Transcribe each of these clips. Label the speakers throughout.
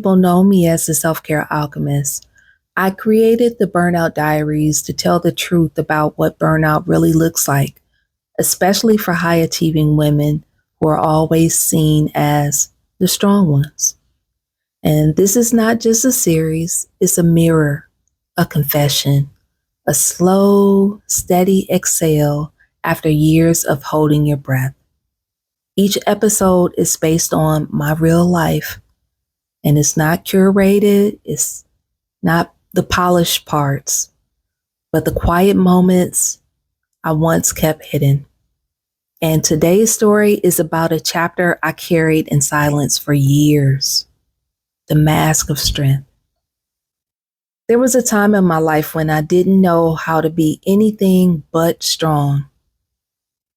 Speaker 1: People know me as the self-care alchemist. I created the Burnout Diaries to tell the truth about what burnout really looks like, especially for high achieving women who are always seen as the strong ones. And this is not just a series, it's a mirror, a confession, a slow, steady exhale after years of holding your breath. Each episode is based on my real life, and it's not curated, it's not the polished parts, but the quiet moments I once kept hidden. And today's story is about a chapter I carried in silence for years: the mask of strength. There was a time in my life when I didn't know how to be anything but strong.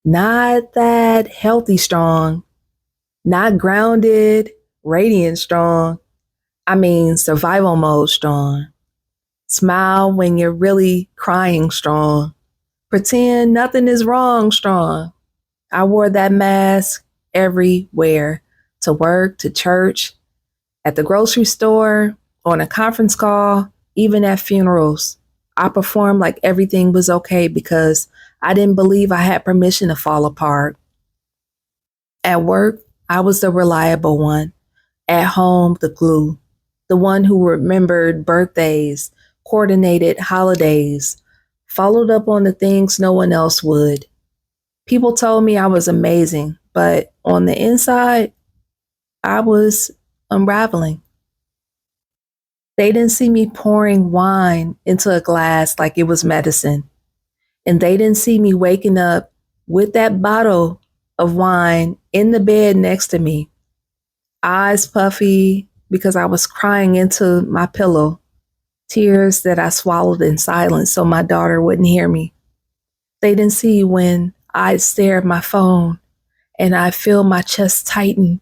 Speaker 1: Not that healthy strong, not grounded, radiant strong. I mean, survival mode strong. Smile when you're really crying strong. Pretend nothing is wrong strong. I wore that mask everywhere, to work, to church, at the grocery store, on a conference call, even at funerals. I performed like everything was okay because I didn't believe I had permission to fall apart. At work, I was the reliable one. At home, the glue. The one who remembered birthdays, coordinated holidays, followed up on the things no one else would. People told me I was amazing, but on the inside, I was unraveling. They didn't see me pouring wine into a glass like it was medicine. And they didn't see me waking up with that bottle of wine in the bed next to me, eyes puffy because I was crying into my pillow, tears that I swallowed in silence so my daughter wouldn't hear me. They didn't see when I'd stare at my phone and I'd feel my chest tighten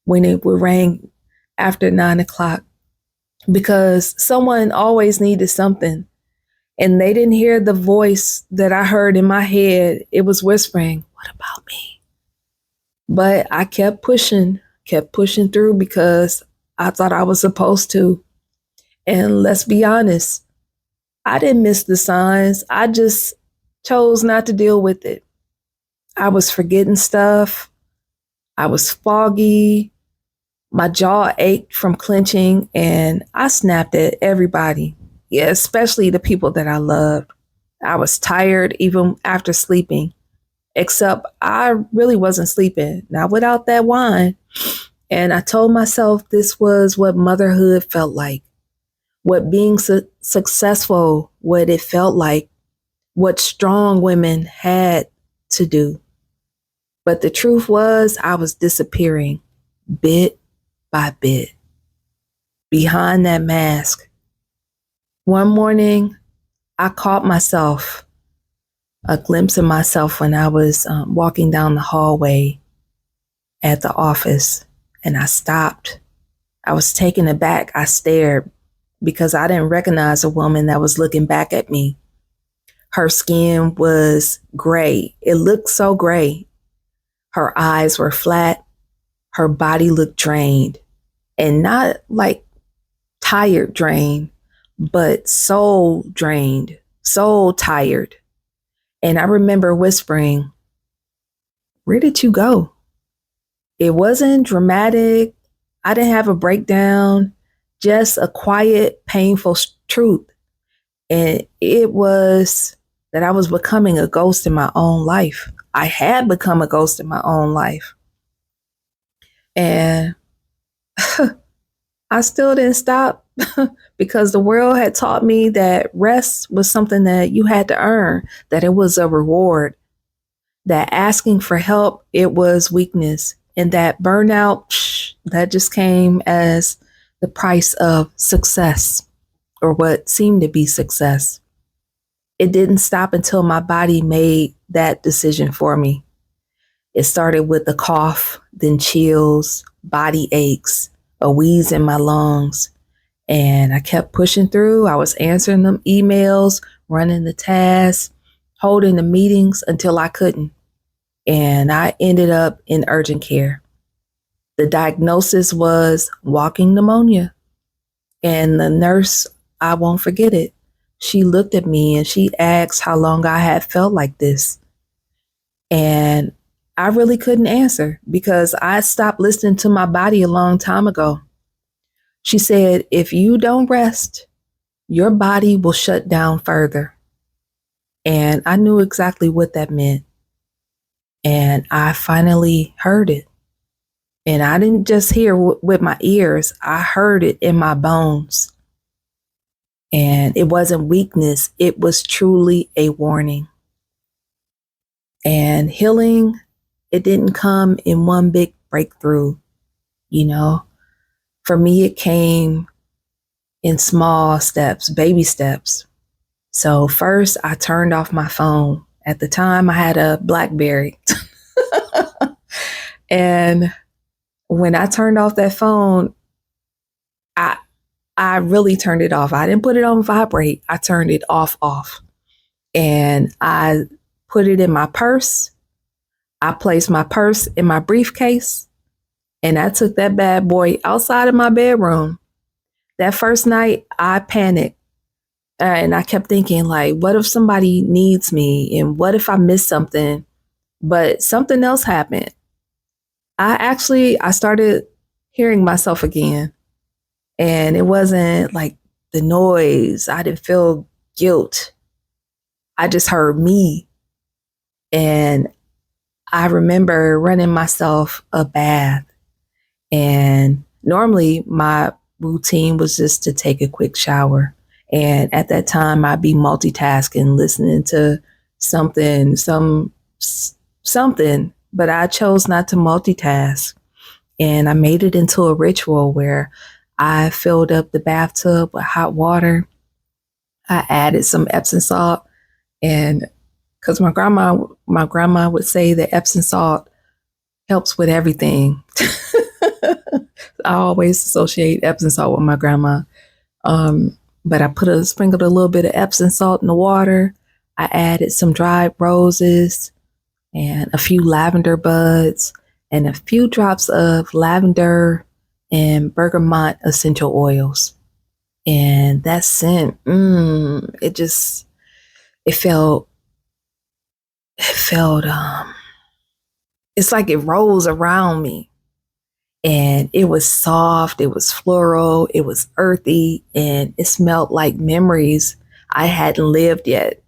Speaker 1: when it would ring after 9 o'clock, because someone always needed something. And they didn't hear the voice that I heard in my head. It was whispering, "What about me?" But I kept pushing through because I thought I was supposed to. And let's be honest, I didn't miss the signs. I just chose not to deal with it. I was forgetting stuff. I was foggy. My jaw ached from clenching, and I snapped at everybody. Yeah, especially the people that I loved. I was tired even after sleeping, except I really wasn't sleeping, not without that wine. And I told myself this was what motherhood felt like, what being successful, what it felt like, what strong women had to do. But the truth was, I was disappearing bit by bit behind that mask. One morning, I caught myself, a glimpse of myself when I was walking down the hallway at the office, and I stopped. I was taken aback. I stared because I didn't recognize a woman that was looking back at me. Her skin was gray. It looked so gray. Her eyes were flat. Her body looked drained, and not like tired drained, but soul drained, soul tired. And I remember whispering, "Where did you go?" It wasn't dramatic. I didn't have a breakdown, just a quiet, painful truth. And it was that I was becoming a ghost in my own life. I had become a ghost in my own life. And I still didn't stop because the world had taught me that rest was something that you had to earn, that it was a reward, that asking for help, it was weakness, and that burnout, that just came as the price of success, or what seemed to be success. It didn't stop until my body made that decision for me. It started with a cough, then chills, body aches, a wheeze in my lungs. And I kept pushing through. I was answering them emails, running the tasks, holding the meetings until I couldn't. And I ended up in urgent care. The diagnosis was walking pneumonia. And the nurse, I won't forget it, she looked at me and she asked how long I had felt like this. And I really couldn't answer because I stopped listening to my body a long time ago. She said, if you don't rest, your body will shut down further. And I knew exactly what that meant. And I finally heard it. And I didn't just hear with my ears, I heard it in my bones. And it wasn't weakness, it was truly a warning. And healing, it didn't come in one big breakthrough, you know. For me, it came in small steps, baby steps. So first, I turned off my phone. At the time, I had a BlackBerry. And when I turned off that phone, I really turned it off. I didn't put it on vibrate. I turned it off. And I put it in my purse. I placed my purse in my briefcase. And I took that bad boy outside of my bedroom. That first night, I panicked. And I kept thinking, like, what if somebody needs me? And what if I miss something? But something else happened. I started hearing myself again. And it wasn't like the noise. I didn't feel guilt. I just heard me. And I remember running myself a bath. And normally my routine was just to take a quick shower. And at that time, I'd be multitasking, listening to something, but I chose not to multitask. And I made it into a ritual where I filled up the bathtub with hot water. I added some Epsom salt, and because my grandma would say that Epsom salt helps with everything. I always associate Epsom salt with my grandma. But I sprinkled a little bit of Epsom salt in the water. I added some dried roses and a few lavender buds and a few drops of lavender and bergamot essential oils. And that scent, it felt, it's like it rolls around me. And it was soft, it was floral, it was earthy, and it smelled like memories I hadn't lived yet.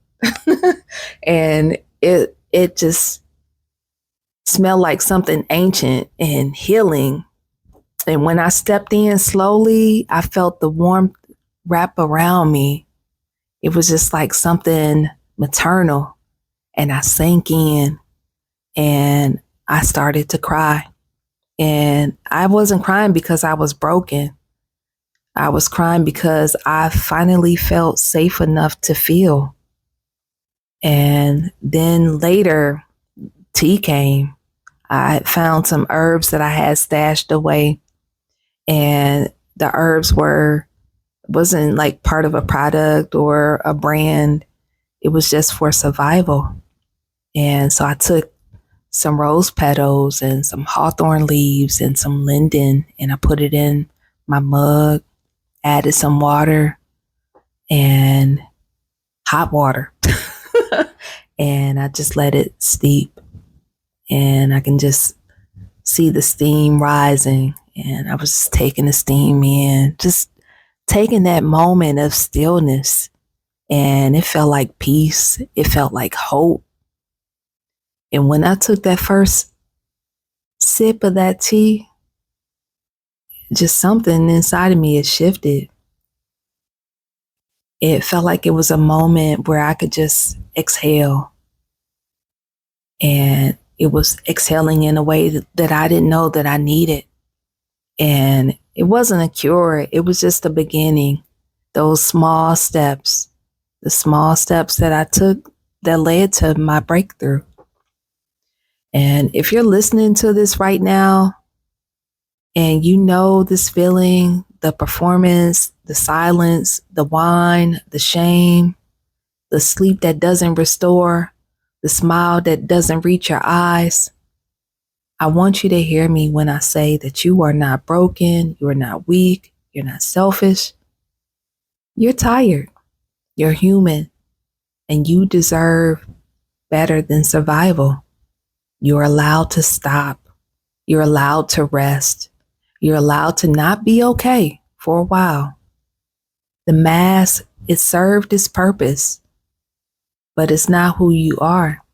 Speaker 1: And it just smelled like something ancient and healing. And when I stepped in slowly, I felt the warmth wrap around me. It was just like something maternal. And I sank in and I started to cry. And I wasn't crying because I was broken. I was crying because I finally felt safe enough to feel. And then later, tea came. I found some herbs that I had stashed away. And the herbs wasn't like part of a product or a brand. It was just for survival. And so I took some rose petals and some hawthorn leaves and some linden, and I put it in my mug, added some water and hot water. And I just let it steep, and I can just see the steam rising. And I was just taking the steam in, just taking that moment of stillness. And it felt like peace. It felt like hope. And when I took that first sip of that tea, just something inside of me had shifted. It felt like it was a moment where I could just exhale. And it was exhaling in a way that I didn't know that I needed. And it wasn't a cure. It was just a beginning. Those small steps, the small steps that I took that led to my breakthrough. And if you're listening to this right now and you know this feeling, the performance, the silence, the wine, the shame, the sleep that doesn't restore, the smile that doesn't reach your eyes, I want you to hear me when I say that you are not broken, you are not weak, you're not selfish. You're tired, you're human, and you deserve better than survival. You're allowed to stop. You're allowed to rest. You're allowed to not be okay for a while. The mask, it served its purpose, but it's not who you are.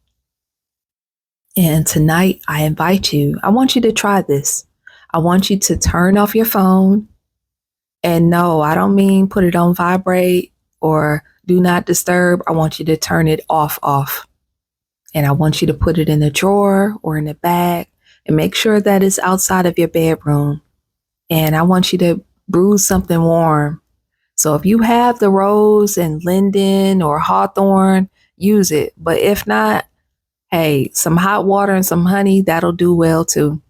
Speaker 1: And tonight, I want you to try this. I want you to turn off your phone. And no, I don't mean put it on vibrate or do not disturb. I want you to turn it off. And I want you to put it in a drawer or in a bag and make sure that it's outside of your bedroom. And I want you to brew something warm. So if you have the rose and linden or hawthorn, use it. But if not, hey, some hot water and some honey, that'll do well too.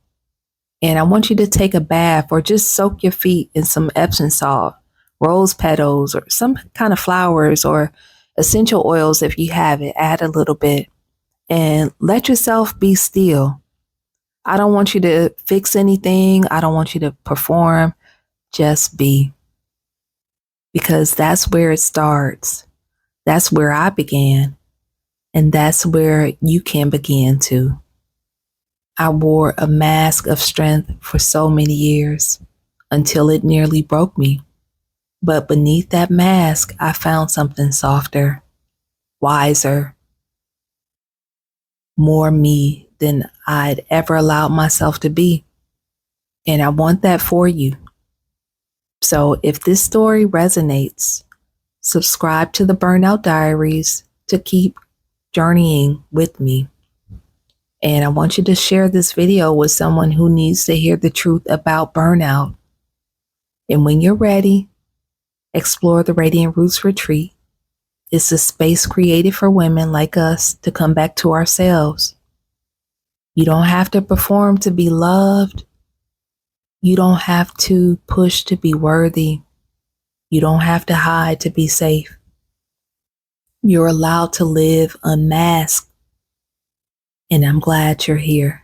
Speaker 1: And I want you to take a bath or just soak your feet in some Epsom salt, rose petals, or some kind of flowers or essential oils if you have it. Add a little bit and let yourself be still. I don't want you to fix anything. I don't want you to perform. Just be. Because that's where it starts. That's where I began. And that's where you can begin too. I wore a mask of strength for so many years until it nearly broke me. But beneath that mask, I found something softer, wiser, more me than I'd ever allowed myself to be. And I want that for you. So if this story resonates, subscribe to the Burnout Diaries to keep journeying with me. And I want you to share this video with someone who needs to hear the truth about burnout. And when you're ready, explore the Radiant Roots Retreat. It's a space created for women like us to come back to ourselves. You don't have to perform to be loved. You don't have to push to be worthy. You don't have to hide to be safe. You're allowed to live unmasked. And I'm glad you're here.